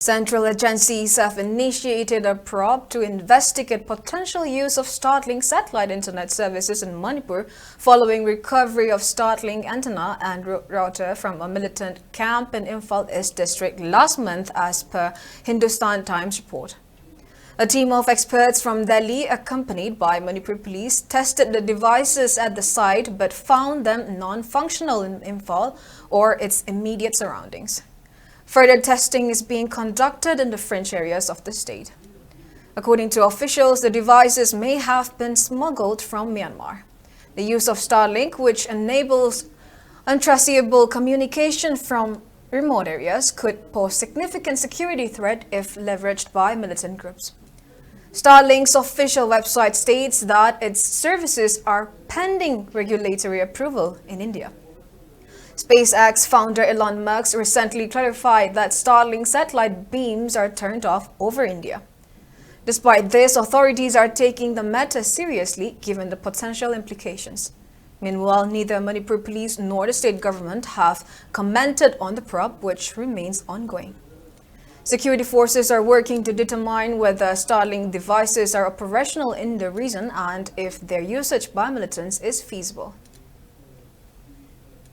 Central agencies have initiated a probe to investigate potential use of Starlink satellite internet services in Manipur following recovery of Starlink antenna and router from a militant camp in Imphal East district last month, as per Hindustan Times report. A team of experts from Delhi, accompanied by Manipur police, tested the devices at the site but found them non-functional in Imphal or its immediate surroundings. Further testing is being conducted in the fringe areas of the state. According to officials, the devices may have been smuggled from Myanmar. The use of Starlink, which enables untraceable communication from remote areas, could pose significant security threat if leveraged by militant groups. Starlink's official website states that its services are pending regulatory approval in India. SpaceX founder Elon Musk recently clarified that Starlink satellite beams are turned off over India. Despite this, authorities are taking the matter seriously given the potential implications. Meanwhile, neither Manipur police nor the state government have commented on the probe, which remains ongoing. Security forces are working to determine whether Starlink devices are operational in the region and if their usage by militants is feasible.